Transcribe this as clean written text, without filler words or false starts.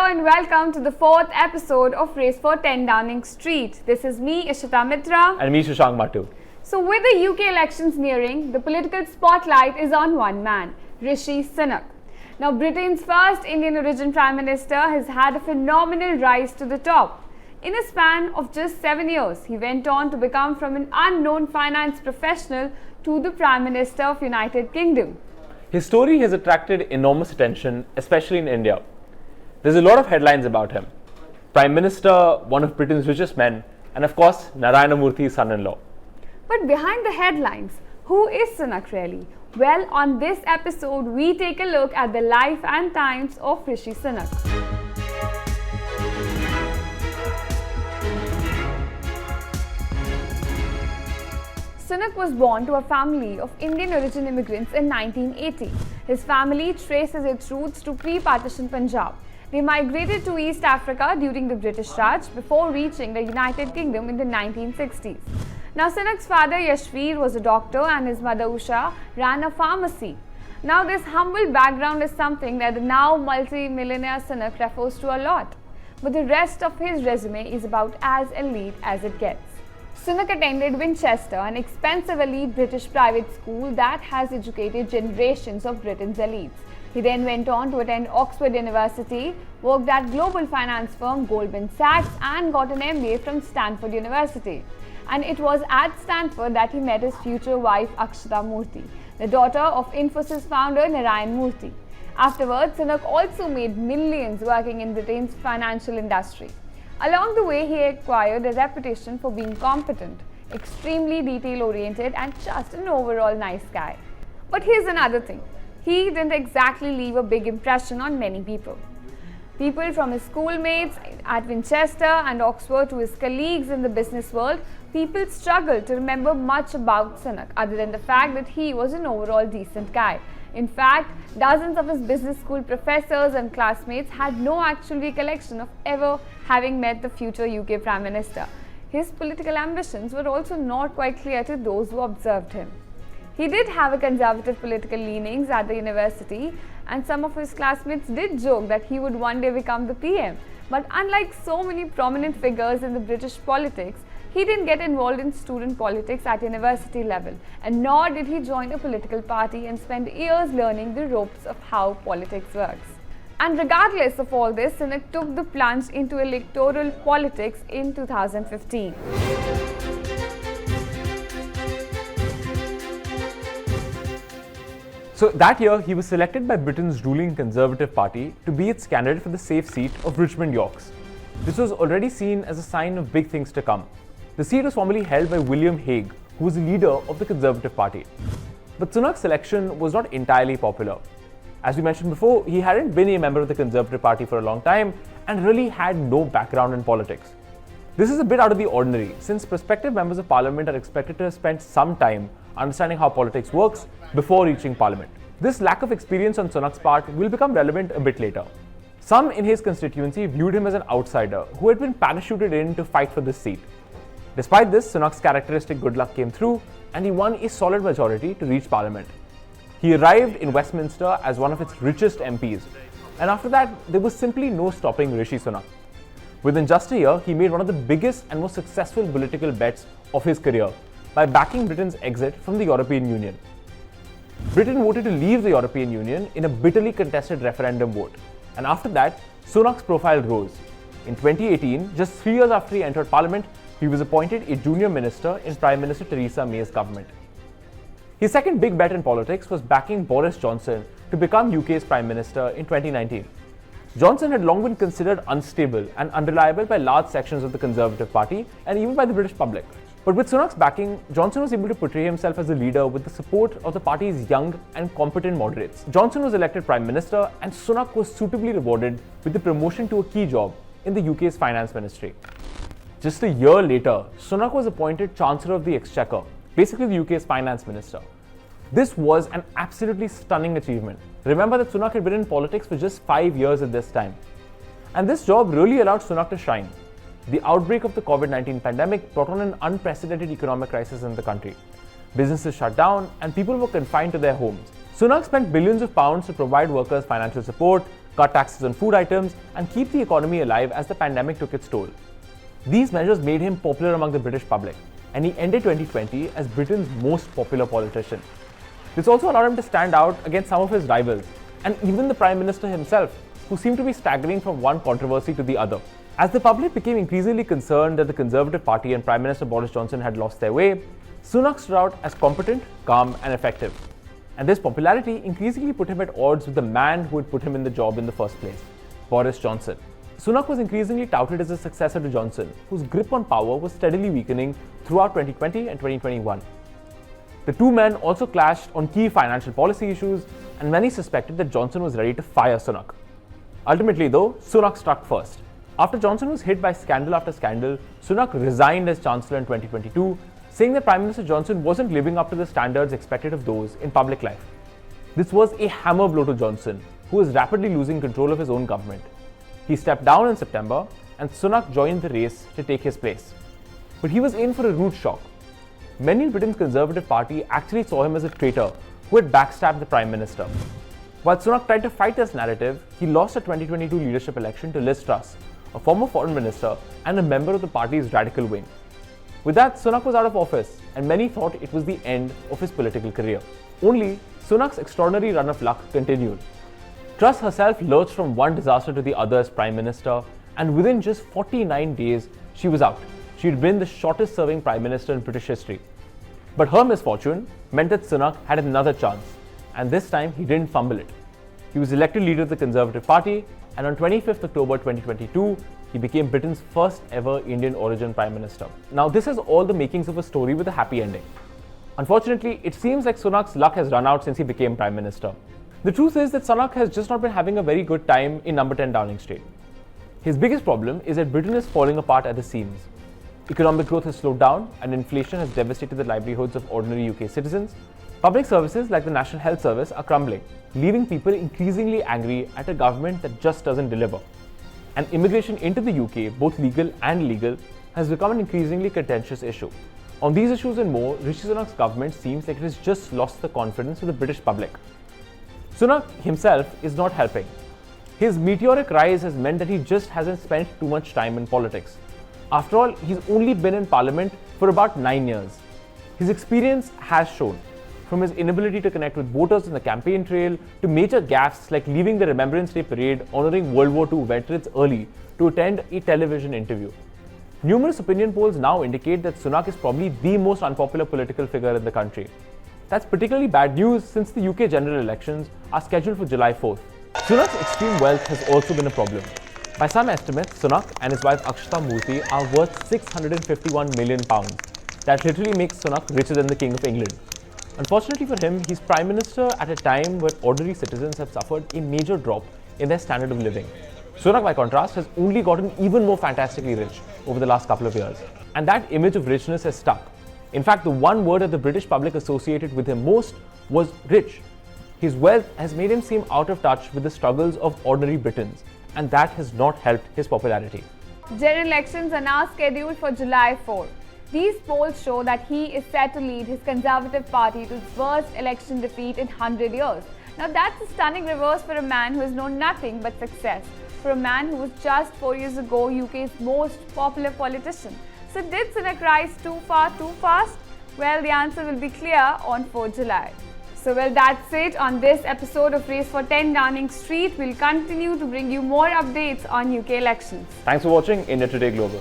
Hello and welcome to the fourth episode of Race for 10 Downing Street. This is me, Ishita Mitra. And me, Shashank Matu. So with the UK elections nearing, the political spotlight is on one man, Rishi Sunak. Now Britain's first Indian origin Prime Minister has had a phenomenal rise to the top. In a span of just 7 years, he went on to become from an unknown finance professional to the Prime Minister of United Kingdom. His story has attracted enormous attention, especially in India. There's a lot of headlines about him. Prime Minister, one of Britain's richest men, and of course, Narayana Murthy's son-in-law. But behind the headlines, who is Sunak really? Well, on this episode, we take a look at the life and times of Rishi Sunak. Sunak was born to a family of Indian origin immigrants in 1980. His family traces its roots to pre-partition Punjab. They migrated to East Africa during the British Raj before reaching the United Kingdom in the 1960s. Now Sunak's father Yashveer was a doctor and his mother Usha ran a pharmacy. Now this humble background is something that the now multi-millionaire Sunak refers to a lot. But the rest of his resume is about as elite as it gets. Sunak attended Winchester, an expensive elite British private school that has educated generations of Britain's elites. He then went on to attend Oxford University, worked at global finance firm Goldman Sachs and got an MBA from Stanford University. And it was at Stanford that he met his future wife Akshata Murthy, the daughter of Infosys founder Narayan Murthy. Afterwards, Sunak also made millions working in Britain's financial industry. Along the way, he acquired a reputation for being competent, extremely detail-oriented and just an overall nice guy. But here's another thing. He didn't exactly leave a big impression on many people. People from his schoolmates at Winchester and Oxford to his colleagues in the business world, people struggled to remember much about Sunak other than the fact that he was an overall decent guy. In fact, dozens of his business school professors and classmates had no actual recollection of ever having met the future UK Prime Minister. His political ambitions were also not quite clear to those who observed him. He did have a conservative political leanings at the university, and some of his classmates did joke that he would one day become the PM. But unlike so many prominent figures in the British politics, he didn't get involved in student politics at university level, and nor did he join a political party and spend years learning the ropes of how politics works. And regardless of all this, Sunak took the plunge into electoral politics in 2015. So that year, he was selected by Britain's ruling Conservative Party to be its candidate for the safe seat of Richmond Yorks. This was already seen as a sign of big things to come. The seat was formerly held by William Hague, who was the leader of the Conservative Party. But Sunak's selection was not entirely popular. As we mentioned before, he hadn't been a member of the Conservative Party for a long time and really had no background in politics. This is a bit out of the ordinary, since prospective members of parliament are expected to have spent some time understanding how politics works before reaching parliament. This lack of experience on Sunak's part will become relevant a bit later. Some in his constituency viewed him as an outsider who had been parachuted in to fight for this seat. Despite this, Sunak's characteristic good luck came through and he won a solid majority to reach parliament. He arrived in Westminster as one of its richest MPs, and after that, there was simply no stopping Rishi Sunak. Within just a year, he made one of the biggest and most successful political bets of his career by backing Britain's exit from the European Union. Britain voted to leave the European Union in a bitterly contested referendum vote, and after that, Sunak's profile rose. In 2018, just 3 years after he entered parliament, he was appointed a junior minister in Prime Minister Theresa May's government. His second big bet in politics was backing Boris Johnson to become UK's Prime Minister in 2019. Johnson had long been considered unstable and unreliable by large sections of the Conservative Party and even by the British public. But with Sunak's backing, Johnson was able to portray himself as a leader with the support of the party's young and competent moderates. Johnson was elected Prime Minister and Sunak was suitably rewarded with the promotion to a key job in the UK's Finance Ministry. Just a year later, Sunak was appointed Chancellor of the Exchequer, basically the UK's Finance Minister. This was an absolutely stunning achievement. Remember that Sunak had been in politics for just 5 years at this time. And this job really allowed Sunak to shine. The outbreak of the COVID-19 pandemic brought on an unprecedented economic crisis in the country. Businesses shut down and people were confined to their homes. Sunak spent billions of pounds to provide workers financial support, cut taxes on food items, and keep the economy alive as the pandemic took its toll. These measures made him popular among the British public, and he ended 2020 as Britain's most popular politician. This also allowed him to stand out against some of his rivals, and even the Prime Minister himself, who seemed to be staggering from one controversy to the other. As the public became increasingly concerned that the Conservative Party and Prime Minister Boris Johnson had lost their way, Sunak stood out as competent, calm, and effective. And this popularity increasingly put him at odds with the man who had put him in the job in the first place, Boris Johnson. Sunak was increasingly touted as a successor to Johnson, whose grip on power was steadily weakening throughout 2020 and 2021. The two men also clashed on key financial policy issues, and many suspected that Johnson was ready to fire Sunak. Ultimately, though, Sunak struck first. After Johnson was hit by scandal after scandal, Sunak resigned as Chancellor in 2022, saying that Prime Minister Johnson wasn't living up to the standards expected of those in public life. This was a hammer blow to Johnson, who was rapidly losing control of his own government. He stepped down in September, and Sunak joined the race to take his place. But he was in for a rude shock. Many in Britain's Conservative Party actually saw him as a traitor who had backstabbed the Prime Minister. While Sunak tried to fight this narrative, he lost a 2022 leadership election to Liz Truss, a former foreign minister and a member of the party's radical wing. With that, Sunak was out of office, and many thought it was the end of his political career. Only, Sunak's extraordinary run of luck continued. Truss herself lurched from one disaster to the other as Prime Minister, and within just 49 days, she was out. She had been the shortest serving Prime Minister in British history. But her misfortune meant that Sunak had another chance, and this time he didn't fumble it. He was elected leader of the Conservative Party, and on 25th October 2022, he became Britain's first ever Indian origin Prime Minister. Now, this has all the makings of a story with a happy ending. Unfortunately, it seems like Sunak's luck has run out since he became Prime Minister. The truth is that Sunak has just not been having a very good time in number 10 Downing Street. His biggest problem is that Britain is falling apart at the seams. Economic growth has slowed down, and inflation has devastated the livelihoods of ordinary UK citizens. Public services like the National Health Service are crumbling, leaving people increasingly angry at a government that just doesn't deliver. And immigration into the UK, both legal and illegal, has become an increasingly contentious issue. On these issues and more, Rishi Sunak's government seems like it has just lost the confidence of the British public. Sunak himself is not helping. His meteoric rise has meant that he just hasn't spent too much time in politics. After all, he's only been in Parliament for about 9 years. His experience has shown, from his inability to connect with voters in the campaign trail to major gaffes like leaving the Remembrance Day parade honouring World War II veterans early to attend a television interview. Numerous opinion polls now indicate that Sunak is probably the most unpopular political figure in the country. That's particularly bad news since the UK general elections are scheduled for July 4th. Sunak's extreme wealth has also been a problem. By some estimates, Sunak and his wife Akshata Murthy are worth £651 million. That literally makes Sunak richer than the King of England. Unfortunately for him, he's Prime Minister at a time where ordinary citizens have suffered a major drop in their standard of living. Sunak, by contrast, has only gotten even more fantastically rich over the last couple of years. And that image of richness has stuck. In fact, the one word that the British public associated with him most was rich. His wealth has made him seem out of touch with the struggles of ordinary Britons, and that has not helped his popularity. General elections are now scheduled for July 4. These polls show that he is set to lead his Conservative Party to its worst election defeat in 100 years. Now that's a stunning reverse for a man who has known nothing but success, for a man who was just 4 years ago UK's most popular politician. So did Sunak rise too far, too fast? Well, the answer will be clear on 4 July. So that's it on this episode of Race for 10 Downing Street. We'll continue to bring you more updates on UK elections. Thanks for watching India Today Global.